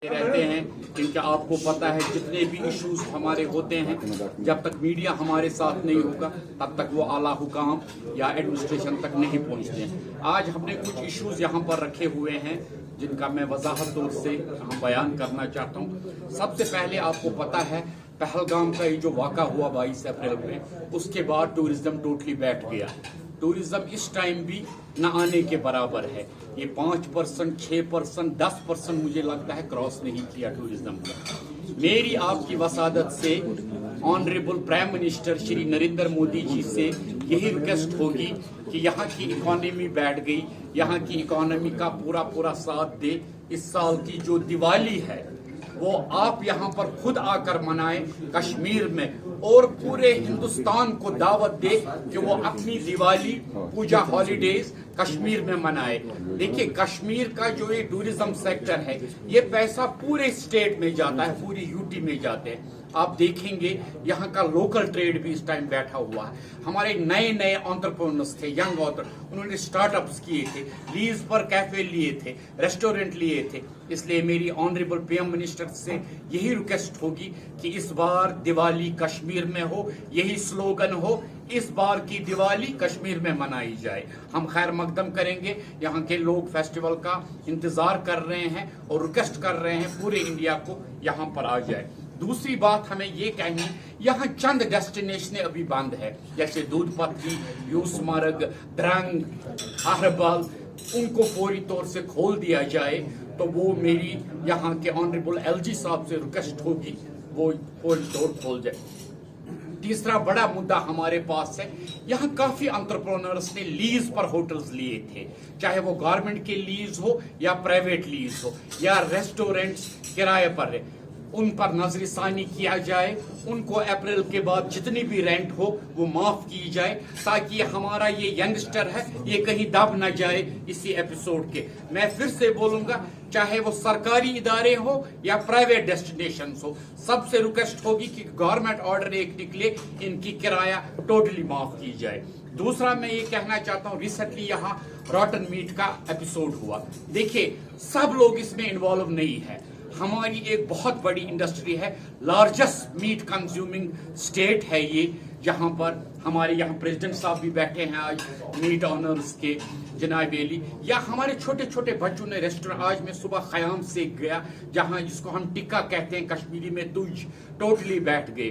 रहते हैं इनका आपको पता है जितने भी इश्यूज हमारे होते हैं जब तक मीडिया हमारे साथ नहीं होगा तब तक वो आला हुकाम या एडमिनिस्ट्रेशन तक नहीं पहुंचते हैं। आज हमने कुछ इश्यूज यहाँ पर रखे हुए हैं जिनका मैं वजाहत तौर से बयान करना चाहता हूँ। सबसे पहले आपको पता है पहलगाम का ये जो वाक़ा हुआ 22 अप्रैल में, उसके बाद टूरिज्म टोटली बैठ गया। टूरिज्म इस टाइम भी न आने के बराबर है। ये 5%, 6%, 10% मुझे लगता है क्रॉस नहीं किया टूरिज्म का। मेरी आपकी वसादत से honourable prime minister Shri Narendra Modi ji से यही रिक्वेस्ट होगी कि यहाँ की इकोनॉमी बैठ गई, यहाँ की इकोनॉमी का पूरा साथ दे। इस साल की जो दिवाली है वो आप यहाँ पर खुद आकर मनाएं कश्मीर में, और पूरे हिंदुस्तान को दावत दे कि वो अपनी दिवाली पूजा हॉलीडेज कश्मीर में मनाए। देखिए कश्मीर का जो ये टूरिज्म सेक्टर है ये पैसा पूरे स्टेट में जाता है, पूरी यूटी में जाते हैं। आप देखेंगे यहाँ का लोकल ट्रेड भी इस टाइम बैठा हुआ है। हमारे नए नए एंटरप्रेन्योर्स थे, यंग ऑथर, उन्होंने स्टार्टअप्स किए थे, लीज पर कैफे लिए थे, रेस्टोरेंट लिए थे। इसलिए मेरी ऑनरेबल पीएम मिनिस्टर से यही रिक्वेस्ट होगी कि इस बार दिवाली कश्मीर में हो, यही स्लोगन हो, इस बार की दिवाली कश्मीर में मनाई जाए। हम खैर मकदम करेंगे, यहाँ के लोग फेस्टिवल का इंतजार कर रहे हैं और रिक्वेस्ट कर रहे हैं पूरे इंडिया को यहाँ पर आ जाए। दूसरी बात हमें ये कहनी, यहाँ चंद डेस्टिनेशन अभी बंद है, जैसे दूध पथरी, यूसमर्ग, द्रंग, अहरबल, उनको फौरी तौर से खोल दिया जाए। तो वो मेरी यहाँ के ऑनरेबल एलजी साहब से रिक्वेस्ट होगी वो फौरी तौर खोल जाए। तीसरा बड़ा मुद्दा हमारे पास है, यहाँ काफी एंटरप्रेन्योर्स ने लीज पर होटल्स लिए थे, चाहे वो गवर्नमेंट के लीज हो या प्राइवेट लीज हो या रेस्टोरेंट्स किराए पर है। उन पर नजरसानी किया जाए, उनको अप्रैल के बाद जितनी भी रेंट हो वो माफ की जाए, ताकि हमारा ये यंगस्टर है ये कहीं दब न जाए इसी एपिसोड के। मैं फिर से बोलूंगा, चाहे वो सरकारी इदारे हो या प्राइवेट डेस्टिनेशन हो, सबसे रिक्वेस्ट होगी कि गवर्नमेंट ऑर्डर एक निकले, इनकी किराया टोटली माफ की जाए। दूसरा मैं ये कहना चाहता हूँ, रिसेंटली यहाँ रॉटन मीट का एपिसोड हुआ। देखिए सब लोग इसमें इन्वॉल्व नहीं है। हमारी एक बहुत बड़ी इंडस्ट्री है, लार्जेस्ट मीट कंज्यूमिंग स्टेट है ये, जहां पर हमारे यहाँ प्रेसिडेंट साहब भी बैठे हैं आज मीट ऑनर्स के, जनाब अली, या हमारे छोटे छोटे बच्चों ने रेस्टोरेंट, आज मैं सुबह खयाम से गया जहां जिसको हम टिक्का कहते हैं कश्मीरी में, तुझ, टोटली बैठ गए।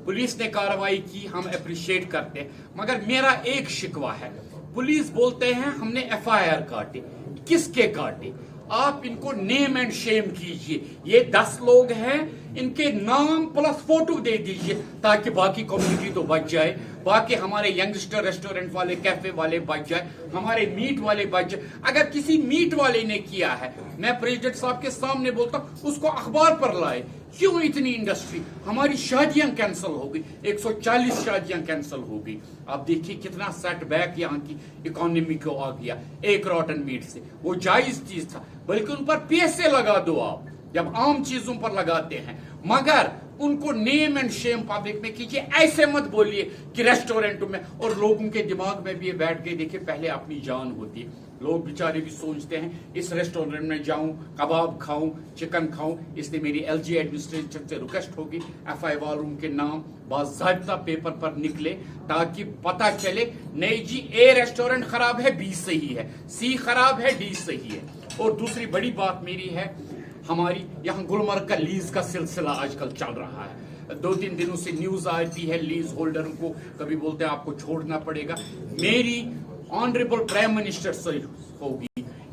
पुलिस ने कार्रवाई की, हम अप्रिशिएट करते हैं, मगर मेरा एक शिकवा है, पुलिस बोलते हैं हमने FIR काटे। किसके काटे? आप इनको नेम एंड शेम कीजिए। ये 10 लोग हैं, इनके नाम प्लस फोटो दे दीजिए ताकि बाकी कम्युनिटी तो बच जाए, बाकी हमारे यंगस्टर रेस्टोरेंट वाले, कैफे वाले बच जाए, हमारे मीट वाले बच जाए। अगर किसी मीट वाले ने किया है, मैं प्रेसिडेंट साहब के सामने बोलता हूं उसको अखबार पर लाए। क्यों इतनी इंडस्ट्री? हमारी शादियां कैंसिल हो गई, 140 शादियां कैंसिल हो गई। आप देखिए कितना सेटबैक यहाँ की इकोनॉमी को आ गया एक रॉटन मीट से। वो जायज चीज था, बल्कि उन पर पैसे लगा दो आप, जब आम चीजों पर लगाते हैं, मगर उनको नेम एंड शेम पब्लिक में कीजिए। ऐसे मत बोलिए कि रेस्टोरेंटों में, और लोगों के दिमाग में भी ये बैठ गए, देखिए पहले अपनी जान होती है। लोग बेचारे भी सोचते हैं इस रेस्टोरेंट में जाऊं, कबाब खाऊं, चिकन खाऊं। इसलिए मेरी LG एडमिनिस्ट्रेशन से रिक्वेस्ट होगी FI वालों के नाम बाज़ाब्ता पेपर पर निकले, ताकि पता चले नहीं जी A रेस्टोरेंट खराब है, B सही है, C खराब है, D सही है। और दूसरी बड़ी बात मेरी है, हमारी यहाँ गुलमर्ग का लीज का सिलसिला आजकल चल रहा है। 2-3 दिनों से न्यूज आती है लीज होल्डर को कभी बोलते हैं आपको छोड़ना पड़ेगा। मेरी ऑनरेबल प्राइम मिनिस्टर से होगी,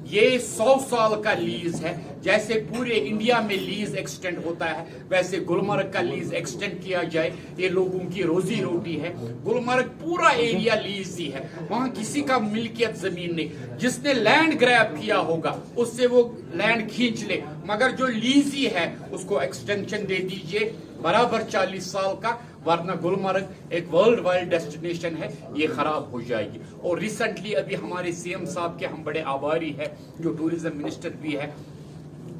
ये 100 साल का लीज है। जैसे पूरे इंडिया में लीज एक्सटेंड होता है, वैसे गुलमर्ग का लीज एक्सटेंड किया जाए। ये लोगों की रोजी रोटी है। गुलमर्ग पूरा एरिया लीज ही है, वहां किसी का मिल्कियत जमीन नहीं। जिसने लैंड ग्रैब किया होगा उससे वो लैंड खींच ले, मगर जो लीजी है उसको एक्सटेंशन दे दीजिए बराबर 40 साल का, वरना गुलमर्ग एक वर्ल्ड वाइड डेस्टिनेशन है, ये खराब हो जाएगी। और रिसेंटली अभी हमारे CM साहब के हम बड़े आभारी है, जो टूरिज्म मिनिस्टर भी है,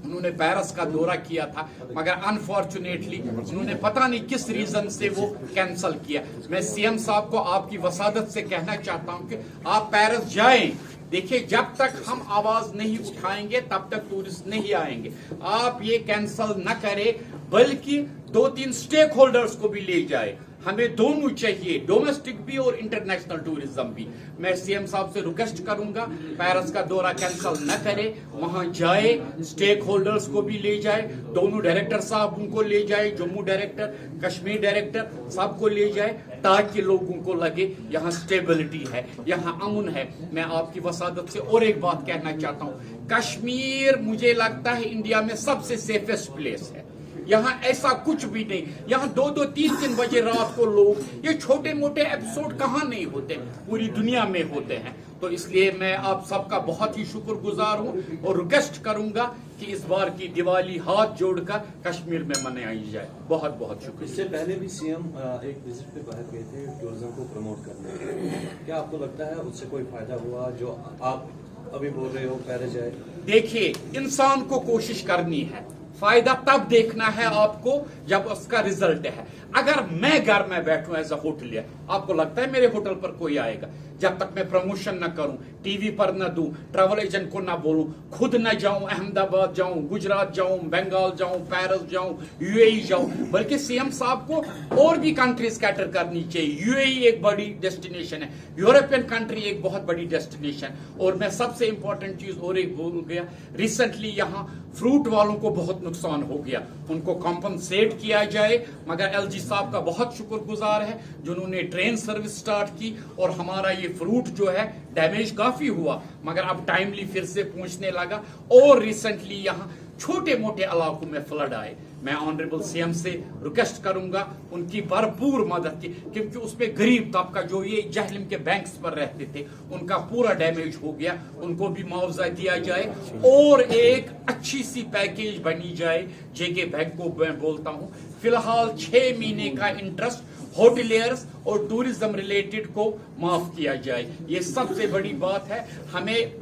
उन्होंने पेरिस का दौरा किया था, मगर अनफॉर्चुनेटली उन्होंने पता नहीं किस रीजन से वो कैंसिल किया। मैं CM साहब को आपकी वसादत से कहना चाहता हूं कि आप पेरिस जाएं, देखिए, जब तक हम आवाज नहीं उठाएंगे तब तक टूरिस्ट नहीं आएंगे। आप ये कैंसल न करें, बल्कि 2-3 स्टेक होल्डर्स को भी ले जाए। हमें दोनों चाहिए, डोमेस्टिक भी और इंटरनेशनल टूरिज्म भी। मैं सीएम साहब से रिक्वेस्ट करूंगा, पेरिस का दौरा कैंसिल न करे, वहां जाए, स्टेक होल्डर्स को भी ले जाए, दोनों डायरेक्टर साहब उनको ले जाए, जम्मू डायरेक्टर, कश्मीर डायरेक्टर सबको ले जाए, ताकि लोगों को लगे यहाँ स्टेबिलिटी है, यहाँ अमन है। मैं आपकी वसादत से और एक बात कहना चाहता हूँ, कश्मीर मुझे लगता है इंडिया में सबसे सेफेस्ट प्लेस है। यहाँ ऐसा कुछ भी नहीं, यहाँ 2-2, 3-3 बजे रात को लोग, ये छोटे मोटे एपिसोड कहाँ नहीं होते, पूरी दुनिया में होते हैं। तो इसलिए मैं आप सबका बहुत ही शुक्रगुजार हूँ और रिक्वेस्ट करूंगा कि इस बार की दिवाली हाथ जोड़कर कश्मीर में मनाई जाए। बहुत बहुत शुक्रिया। इससे पहले भी सीएम एक विजिट पे बाहर गए थे टूरिज्म को प्रमोट करने, क्या आपको लगता है उससे कोई फायदा हुआ जो आप अभी बोल रहे हो पेरिस जाए? देखिए, इंसान को कोशिश करनी है, फायदा तब देखना है आपको जब उसका रिजल्ट है। अगर मैं घर में बैठूं एज अ होटलियर, आपको लगता है मेरे होटल पर कोई आएगा? जब तक मैं प्रमोशन न करूं, टीवी पर न दूं, ट्रैवल एजेंट को न बोलूं, खुद न जाऊं, अहमदाबाद जाऊं, गुजरात जाऊं, बंगाल जाऊं, पेरिस जाऊं, यूएई जाऊं, बल्कि सीएम साहब को और भी कंट्रीज कैटर करनी चाहिए। यूएई एक बड़ी डेस्टिनेशन है, यूरोपियन कंट्री एक बहुत बड़ी डेस्टिनेशन। और मैं सबसे इंपॉर्टेंट चीज और एक भूल गया, रिसेंटली यहाँ फ्रूट वालों को बहुत नुकसान हो गया, उनको कॉम्पनसेट किया जाए। मगर एलजी साहब का बहुत शुक्रगुजार है जिन्होंने ट्रेन सर्विस स्टार्ट की, और हमारा ये फ्रूट जो है डैमेज काफी हुआ, मगर अब टाइमली फिर से पहुंचने लगा। और रिसेंटली यहाँ छोटे मोटे इलाकों में फ्लड आए। मैं ऑनरेबल सीएम से रिक्वेस्ट करूंगा उनकी भरपूर मदद की, क्योंकि उसमें गरीब तबका जो ये जहलम के बैंक्स पर रहते थे उनका पूरा डैमेज हो गया, उनको भी मुआवजा दिया जाए और एक अच्छी सी पैकेज बनी जाए। जेके बैंक को मैं बोलता हूं, फिलहाल 6 महीने का इंटरेस्ट होटलियर्स और टूरिज्म रिलेटेड को माफ किया जाए। ये सबसे बड़ी बात है। हमें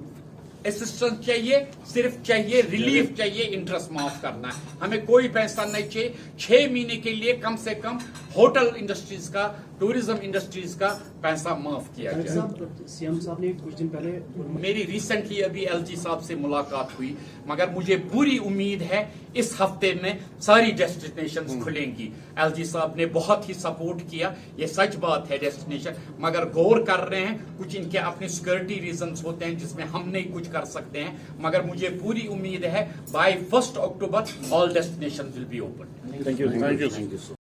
असिस्टेंस चाहिए, सिर्फ चाहिए रिलीफ चाहिए, इंटरेस्ट माफ करना है, हमें कोई पैसा नहीं चाहिए। 6 महीने के लिए कम से कम होटल इंडस्ट्रीज का, टूरिज्म इंडस्ट्रीज का पैसा माफ किया जाए। सीएम साहब ने कुछ दिन पहले मेरी रिसेंटली अभी एलजी साहब से मुलाकात हुई, मगर मुझे पूरी उम्मीद है इस हफ्ते में सारी डेस्टिनेशंस खुलेंगी। एलजी साहब ने बहुत ही सपोर्ट किया, ये सच बात है डेस्टिनेशन, मगर गौर कर रहे हैं, कुछ इनके अपने सिक्योरिटी रीजंस होते हैं जिसमें हम नहीं कुछ कर सकते हैं। मगर मुझे पूरी उम्मीद है by 1 October all destinations will be open. Thank you.